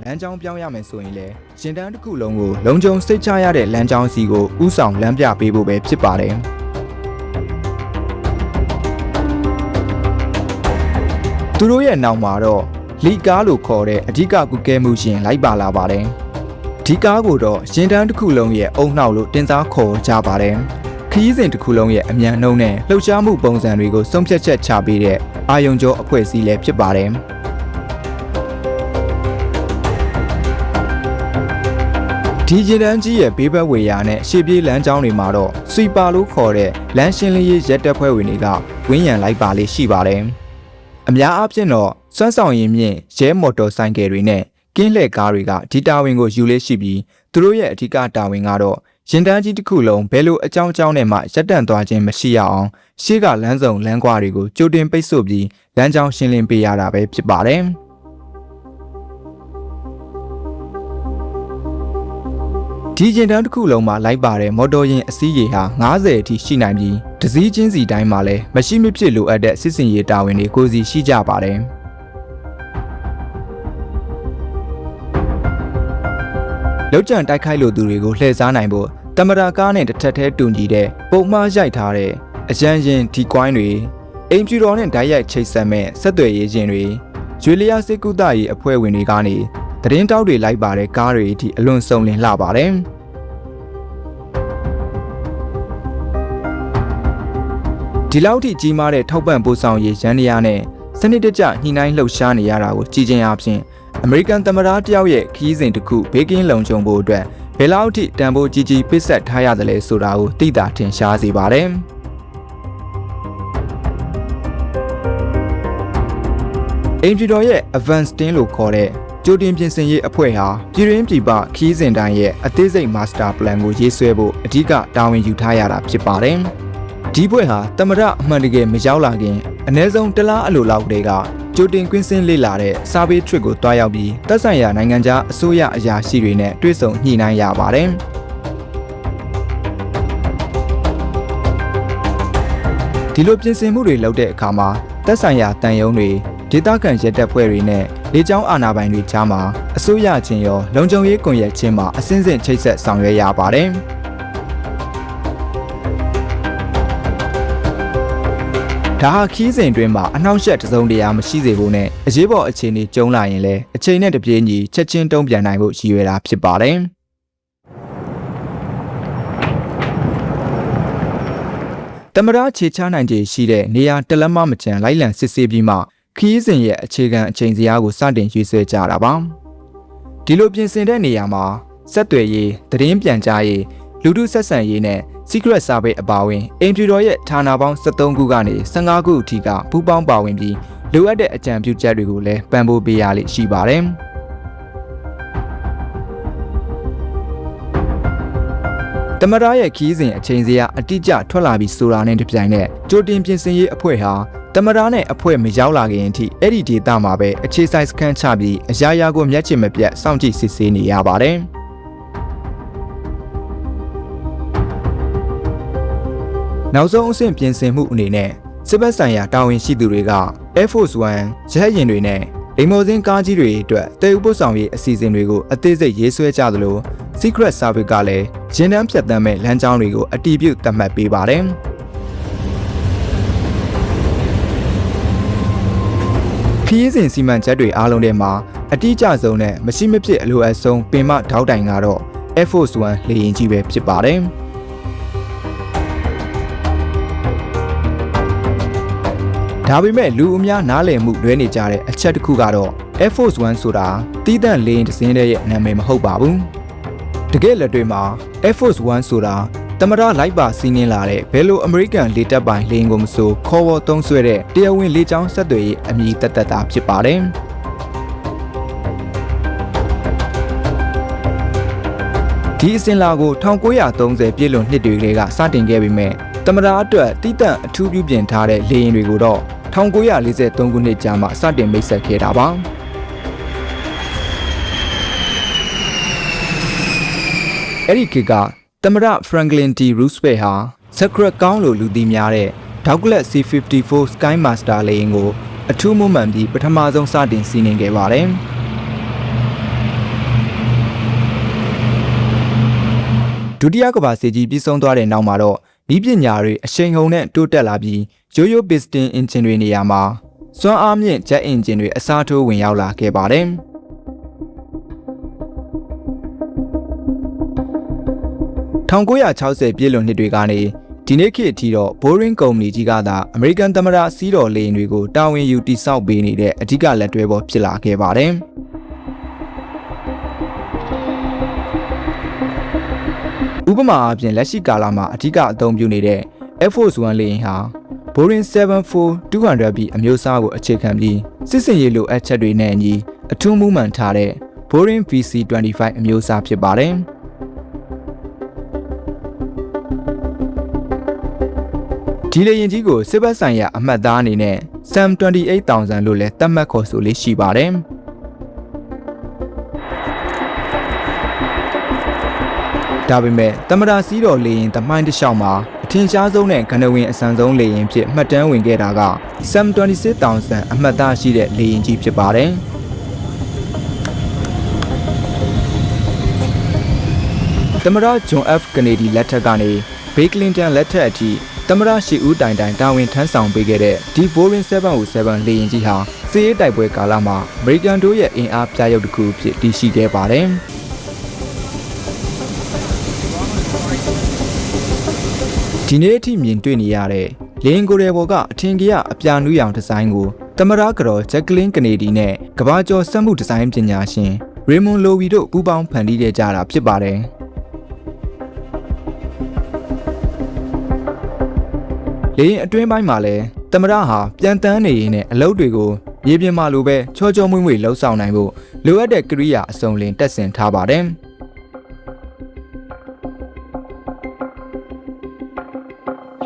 လမ်းကြောင်းပြောင်းရမယ်ဆိုရင်လည်းရင်တန်းတစ်ခုလုံးကိုလုံခြုံစိတ်ချရတဲ့လမ်းကြောင်းစီကိုဥဆောင်လမ်းပြပေးဖို့ပဲဖြစ်ပါတယ်သူတို့ရဲ့နောက်မှာတော့လီကားလို့ခေါ်တဲ့အဓိကကုကဲမှုရှင်လိုက်ပါလာပါတယ်ဒီကားကိုတော့ရင်တန်းတစ်ခုလုံးရဲ့အုံနှောက်လို့တင်စားခေါ်ကြပါတယ်ခရီးစဉ်တစ်ခုလုံးရဲ့အမြန်နှုန်းနဲ့လှုပ်ရှားမှုပုံစံတွေကိုဆုံးဖြတ်ချက်ချပေးတဲ့အာယုံကျော်အဖွဲ့အစည်းလည်းဖြစ်ပါတယ်ဒီရင်တန်းကြီးရဲ့ဘေးဘက်ဝေယာနဲ့ရှေ့ပြေးလမ်းကြောင်းတွေမှာတော့ဆွီပါလို့ခေါ်တဲ့လမ်းရှင်းလင်းရေးရက်တပ်ဖွဲ့ဝင်တွေကဝင်းရံလိုက်ပါလေးရှိပါတယ်အများအားဖြင့်တော့စွမ်းဆောင်ရည်မြင့်ရဲမော်တော်ဆိုင်ကယ်တွေနဲ့ကင်းလှည့်ကားတွေကဒီတာဝန်ကိုယူလေးရှိပြီးသူတို့ရဲ့အဓိကတာဝန်ကတော့ရင်တန်းကြီးတစ်ခုလုံးဘယ်လိုအကြောင်းနဲ့မှရပ်တန့်သွားခြင်းမရှိရအောင်ရှေ့ကလမ်းစုံလမ်းကွာတွေကိုကြိုတင်ပိတ်ဆို့ပြီးလမ်းကြောင်းရှင်းလင်းပေးရတာပဲဖြစ်ပါတယ်ဒီရင်တန်းတစ်ခုလုံးမှာလိုက်ပါတဲ့မော်တော်ယာဉ်အစီးရေဟာ90အထိရှိနိုင်ပြီးတစည်းချင်းစီတိုင်းမှာလည်းမရှိမဖြစ်လိုအပ်တဲ့စစ်စင်ရေးတာဝန်တွေကိုစီရှိကြပါတယ်လောက်ကျန်တိုက်ခိုက်လို့သူတွေကိုလှည့်စားနိုင်ဖို့တမရာကားနဲ့တစ်ထပ်သေးတူညီတဲ့ပုံမှားရိုက်ထားတဲ့အရန်ရင်ဒီကွိုင်းတွေအိမ်ဖြူတော်နဲ့ဓာတ်ရိုက်ချိတ်ဆက်မဲ့ဆက်သွယ်ရေးခြင်းတွေရွေလျားစစ်ကူတာရေးအဖွဲ့ဝင်တွေကနေသတင်းတောက်တွေလိုက်ပါတဲ့ကားတွေအထိအလွန်စုံလင်လှပါတယ်ဒီလောက်ထိကြီးမားတဲ့ထောက်ပံ့ပို့ဆောင်ရေးရန်ရာနဲ့စနစ်တကျညှိနှိုင်းလှုပ်ရှားနေရတာကိုကြည်ချင်းအပြင်အမေရိကန်သမ္မတတယောက်ရဲ့ခရီးစဉ်တစ်ခုဘေးကင်းလုံခြုံဖို့အတွက်ဘယ်လောက်ထိတန်ဖိုးကြီးကြီးပစ်ဆက်ထားရသလဲဆိုတာကိုသိတာထင်ရှားစေပါတယ်အိမ်ပြည်တော်ရဲ့ Advanced Team လို့ခေါ်တဲ့ကြိုတင်ပြင်ဆင်ရေးအဖွဲ့ဟာပြည်တွင်းပြည်ပခရီးစဉ်တိုင်းရဲ့အသေးစိတ် Master Plan ကိုရေးဆွဲဖို့အဓိကတာဝန်ယူထားရတာဖြစ်ပါတယ်ဒီဘွဲ့ဟာသမ္မတအမှန်တကယ်မရောက်လာခင်အနည်းဆုံးတစ်လားအလိုလောက်တည်းကကြိုတင်ကွင်းစင်းလေ့လာတဲ့ Survey Trip ကိုတွားရောက်ပြီးသက်ဆိုင်ရာနိုင်ငံခြားအစိုးရအရာရှိတွေနဲ့တွေ့ဆုံညှိနှိုင်းရပါတယ်ဒီလိုပြင်ဆင်မှုတွေလုပ်တဲ့အခါမှာသက်ဆိုင်ရာတန်ယုံတွေဒေသခံရဲတပ်ဖွဲ့တွေနဲ့လေကြောင်းအာဏာပိုင်တွေကြားမှာအစိုးရချင်းရောလုံခြုံရေးကွန်ရက်ချင်းမှာအစဉ်စဉ်ချိတ်ဆက်ဆောင်ရွက်ရပါတယ်ဒါဟာခီးစဉ်တွင်မှာအနှောင့်အယှက်တစုံတရာမရှိစေဖို့နဲ့အရေးပေါ်အခြေအနေကြုံလာရင်လည်းအချိန်နဲ့တပြေးညီချက်ချင်းတုံ့ပြန်နိုင်ဖို့ရည်ရွယ်တာဖြစ်ပါတယ်။သမ္မတခြေချနိုင်ခြေရှိတဲ့နေရာတလက်မမကျန်လိုက်လံစစ်ဆေးပြီးမှခီးစဉ်ရဲ့အခြေခံအချိန်စရာကိုစတင်ရွေးဆွဲကြတာပါ။ဒီလိုပြင်ဆင်တဲ့နေရာမှာဆက်သွယ်ရေးသတင်းပြန်ကြားရေးလူထုဆက်ဆံရေးနဲ့ Secret Service အပါအဝင်အိမ်ဖြူတော်ရဲ့ဌာနပေါင်း73ခုကနေ15ခုအထိကပူးပေါင်းပါဝင်ပြီးလိုအပ်တဲ့အကြံပြုချက်တွေကိုလည်းပံ့ပိုးပေးရလိမ့်ရှိပါတယ်။သမ္မတရဲ့ခီးစဉ်အချိန်စရာအတိအကျထွက်လာပြီးဆိုတာနဲ့တပြိုင်နက်ကြိုတင်ပြင်ဆင်ရေးအဖွဲ့ဟာသမ္မတနဲ့အဖွဲ့မရောက်လာခင်အထိအဲ့ဒီဒေသမှာပဲအခြေစိုက်စခန်းချပြီးအရာရာကိုမျက်ခြေမပြတ်စောင့်ကြည့်စစ်ဆေးနေရပါတယ်။နောက်ဆုံးအဆင့်ပြင်ဆင်မှုအနေနဲ့စစ်ဘက်ဆိုင်ရာတာဝန်ရှိသူတွေက Air Force One ရဟတ်ယာဉ်တွေနဲ့လိမ်မော်စင်းကားကြီးတွေအတွက်တည်ယူပို့ဆောင်ရေးအစီအစဉ်တွေကိုအသေးစိတ်ရေးဆွဲကြသလို Secret Service ကလည်းရင်တန်းဖြတ်သန်းမဲ့လမ်းကြောင်းတွေကိုအတည်ပြုသတ်မှတ်ပေးပါတယ်။ခရီးစဉ်စီမံချက်တွေအားလုံးထဲမှာအတိအကျဆုံးနဲ့မရှိမဖြစ်အလိုအပ်ဆုံးပင်မထောက်တိုင်ကတော့ Air Force One လေယာဉ်ကြီးပဲဖြစ်ပါတယ်။ဒါပေမဲ့လူအများနားလည်မှုလွဲနေကြတဲ့အချက်တစ်ခုကတော့ Air Force One ဆိုတာတီးသန့်လေယာဉ်တစ်စင်းရဲ့နာမည်မဟုတ်ပါဘူး။တကယ်လက်တွေ့မှာ Air Force One ဆိုတာသမ္မတလိုက်ပါစီးနင်းလာတဲ့ဘယ်လိုအမေရိကန်လေတပ်ပိုင်လေယာဉ်ကိုမဆိုခေါ်ဝေါ်သုံးဆွဲတဲ့တရားဝင်လေကြောင်းဆက်သွယ်ရေးအမည်သက်သက်တာဖြစ်ပါတယ်။ဒီအစဉ်လာကို1930ပြည့်လွန်နှစ်တွေကစတင်ခဲ့ပေမဲ့သမ္မတအတွက်တီးသန့်အထူးပြုပြင်ထားတဲ့လေယာဉ်တွေကိုတော့1943ခုနှစ်ကြာမှစတင်မိတ်ဆက်ခဲ့တာပါအဲ့ဒီခေတ်ကသမ္မတ Franklin D. Roosevelt ဟာ Secret ကောင်းလို့လူသိများတဲ့ Douglas C-54 Skymaster လေယာဉ်ကိုအထူးမွမ်းမံပြီးပထမဆုံးစတင်စီးနင်းခဲ့ပါတယ် ဒုတိယကမ္ဘာစစ်ကြီးပြီးဆုံးသွားတဲ့နောက်မှာတော့ဤပညာတွေအရှိန်ဟုန်နဲ့တိုးတက်လာပြီးရိုးရိုး piston engine တွေနေရာမှာစွမ်းအားမြင့် jet engine တွေအစားထိုးဝင်ရောက်လာခဲ့ပါတယ်။1960 ပြည့်လွန်နှစ်တွေကနေဒီနေ့ခေတ်အထိတော့ Boeing ကုမ္ပဏီကြီးကသာအမေရိကန်သမ္မတစီးတော်လေယာဉ်တွေကိုတာဝန်ယူတည်ဆောက်ပေးနေတဲ့အဓိကလက်တွဲပေါ်ဖြစ်လာခဲ့ပါတယ်။ဥပမာအားဖြင့်လက်ရှိကာလမှာအဓိကအသုံးပြုနေတဲ့ Air Force One လေယာဉ်ဟာ Boeing 747-200B အမျိုးအစားကိုအခြေခံပြီးစစ်စင်ရေးလိုအပ်ချက်တွေနဲ့အညီအထူးမူမှန်ထားတဲ့ Boeing VC-25 အမျိုးအစားဖြစ်ပါတယ်။ဒီလေယာဉ်ကြီးကိုစစ်ဘက်ဆိုင်ရာအမှတ်အသားအနေနဲ့ SAM 28000လို့လည်းသတ်မှတ်ခေါ်ဆိုလေးရှိပါတယ်။ဒါပေမဲ့သမ္မတစီးတော်လေယာဉ်သမိုင်းတစ်လျှောက်မှာအထင်ရှားဆုံးနဲ့ကနဝင်အဆန်ဆုံးလေယာဉ်ဖြစ်မှတ်တမ်းဝင်ခဲ့တာက SAM 26000အမှတ်အသားရှိတဲ့လေယာဉ်ကြီးဖြစ်ပါတယ်။သမ္မတဂျွန် F ကနေဒီလက်ထက်ကနေဘေးကလင်တန်လက်ထက်အထိသမ္မတရှီဦးတိုင်တိုင်တာဝန်ထမ်းဆောင်ပေးခဲ့တဲ့ဒီ Boeing 707 လေယာဉ်ကြီးဟာစစ်ရေးတိုက်ပွဲကာလမှာအမေရိကန်တို့ရဲ့အင်အားပြရုပ်တစ်ခုဖြစ်တည်ရှိခဲ့ပါတယ်။ဒီနေ့အထိမြင်တွေ့နေရတဲ့လေယာဉ်ကိုယ်ပေါ်ကအထင်ကြီးအပြာနူးရောင်ဒီဇိုင်းကိုသမ္မတကတော်ဂျက်ကလင်းကနေဒီနဲ့ကမ္ဘာကျော်စက်မှုဒီဇိုင်းပညာရှင်ရေမွန်လိုဝီတို့ပူးပေါင်းဖန်တီးခဲ့ကြတာဖြစ်ပါတယ်။လေယာဉ်အတွင်းပိုင်းမှာလည်းသမ္မတဟာပြန်တန်းနေရင်းနဲ့အလုပ်တွေကိုမြေပြင်မှာလိုပဲချောချောမွေ့မွေ့လှုပ်ဆောင်နိုင်ဖို့လိုအပ်တဲ့ကိရိယာအစုံလင်တက်ဆင်ထားပါတယ်။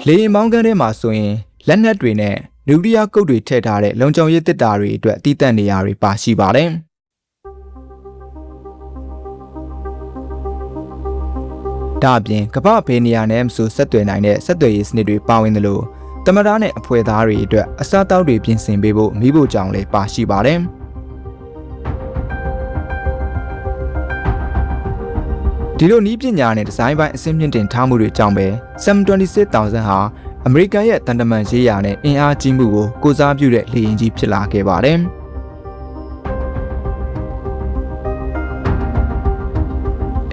လေယာဉ်မောင်းခန်းထဲမှာဆိုရင်လက်နက်တွေနဲ့နျူကလ িয়ার ကုတ်တွေထည့်ထားတဲ့လုံခြုံရေးတစ်တာတွေအတွက်တည်တံ့နေရာတွေပါရှိပါတယ်။ဒါအပြင်ကမ္ဘာဘေးနေရာနဲ့မဆိုဆက်သွယ်နိုင်တဲ့ဆက်သွယ်ရေးစနစ်တွေပါဝင်သလိုသမ္မတနဲ့အဖွဲ့သားတွေအတွက်အစားအသောက်တွေပြင်ဆင်ပေးဖို့မိဖို့ကြောင့်လည်းပါရှိပါတယ်။ဒီလိုနည်းပညာနဲ့ဒီဇိုင်းပိုင်းအဆင့်မြင့်တင်ထားမှုတွေကြောင့်ပဲ SAM 26000ဟာအမေရိကန်ရဲ့တန်တမန်ရေးရာနဲ့အင်အားကြီးမှုကိုကိုစားပြုတဲ့လေယာဉ်ကြီးဖြစ်လာခဲ့ပါတယ်။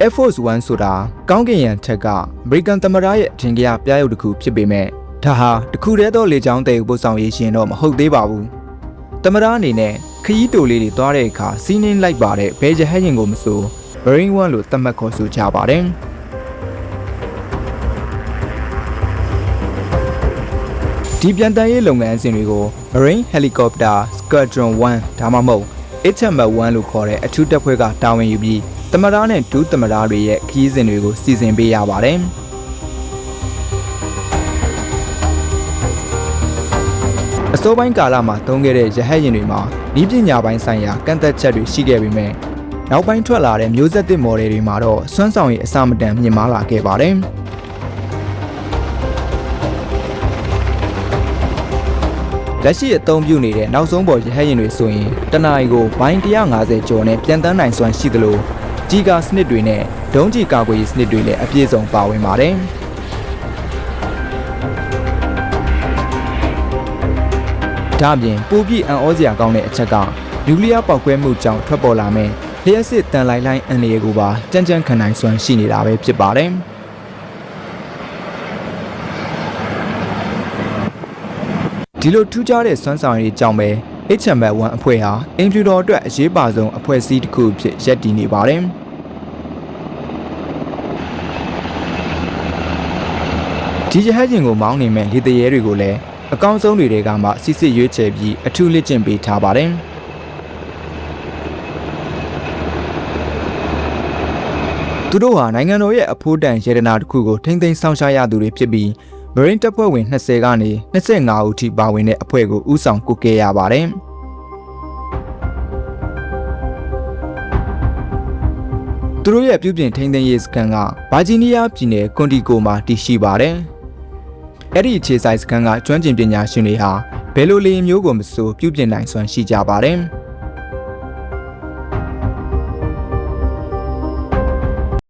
Air Force One ဆိုတာကောင်းကင်ယံထက်က American သမ္မတရဲ့အထင်ကြီးပြရုပ်တစ်ခုဖြစ်ပေမဲ့ဒါဟာတခုတည်းသောလေကြောင်းတည်ပို့ဆောင်ရေးရှင်တော့မဟုတ်သေးပါဘူး။သမ္မတအနေနဲ့ခရီးတိုလေးတွေသွားတဲ့အခါစီးနှင်းလိုက်ပါတဲ့ဘယ်ရဟတ်ယာဉ်ကိုမဆို Boeing One လို့သတ်မှတ်ခေါ်ဆိုကြပါတယ်။ဒီပြန်တန်းရေးလုပ်ငန်းအစဉ်တွေကို Marine Helicopter Squadron 1ဒါမှမဟုတ် HMS 1လို့ခေါ်တဲ့အထူးတပ်ဖွဲ့ကတာဝန်ယူပြီးသမ္မတနဲ့ဒုသမ္မတတွေရဲ့ခရီးစဉ်တွေကိုစီစဉ်ပေးရပါတယ်။အစိုးပိုင်းကာလမှာသုံးခဲ့တဲ့ရဟတ်ယာဉ်တွေမှာဤပညာပိုင်းဆိုင်ရာကန့်သက်ချက်တွေရှိခဲ့ပေမဲ့နောက်ပိုင်းထွက်လာတဲ့မျိုးဆက်သစ် model တွေမှာတော့စွမ်းဆောင်ရည်အဆမတန်မြင့်မားလာခဲ့ပါတယ်။လက်ရှိအသုံးပြုနေတဲ့နောက်ဆုံးပေါ်ရဟတ်ယာဉ်တွေဆိုရင်တနအီကိုဘိုင်း150ကျော်နဲ့ပြန်တန်းနိုင်စွမ်းရှိသလိုကြီးကာစနစ်တွေနဲ့ဒုံးကျည်ကာကွယ်ရေးစနစ်တွေလည်းအပြည့်စုံပါဝင်ပါတယ်။ဒါအပြင်ပိုပြီးအံ့ဩစရာကောင်းတဲ့အချက်ကနျူကလ িয়ার ပေါက်ကွဲမှုကြောင့်ထွက်ပေါ်လာမယ့်လျှက်စစ်တန်လိုက်လိုင်းအန္တရာယ်ကိုပါကြမ်းကြမ်းခံနိုင်စွမ်းရှိနေတာပဲဖြစ်ပါတယ်။ဒီလိုထူးခြားတဲ့စွမ်းဆောင်ရည်ကြောင့်ပဲ HMS 1အဖွဲ့ဟာအင်ဖြူတော်အတွက်အရေးပါဆုံးအဖွဲ့အစည်းတစ်ခုဖြစ်ရပ်တည်နေပါတယ်။ဒီရဟတ်ယာဉ်ကိုမောင်းနေမဲ့လေတရဲတွေကိုလည်းအကောင်းဆုံးတွေကမှစစ်စစ်ရွေးချယ်ပြီးအထူးလေ့ကျင့်ပေးထားပါတယ်။သူတို့ဟာနိုင်ငံတော်ရဲ့အဖို့တန်ရတနာတစ်ခုကိုထိမ့်သိမ်းဆောင်ရှားရသူတွေဖြစ်ပြီးMarine တပ်ဖွဲ့ဝင်20ကနေ25ဦးထိပါဝင်တဲ့အဖွဲ့ကိုဦးဆောင်ကုကဲရပါတယ်။သူတို့ရဲ့ပြုပြင်ထိန်းသိမ်းရေးစခန်းကဗာဂျီးနီးယားပြည်နယ်ကွန်တီကိုမှာတည်ရှိပါတယ်။အဲ့ဒီအခြေစိုက်စခန်းကကျွမ်းကျင်ပညာရှင်တွေဟာဘယ်လိုလေယာဉ်မျိုးကိုမဆိုပြုပြင်နိုင်စွမ်းရှိကြပါတယ်။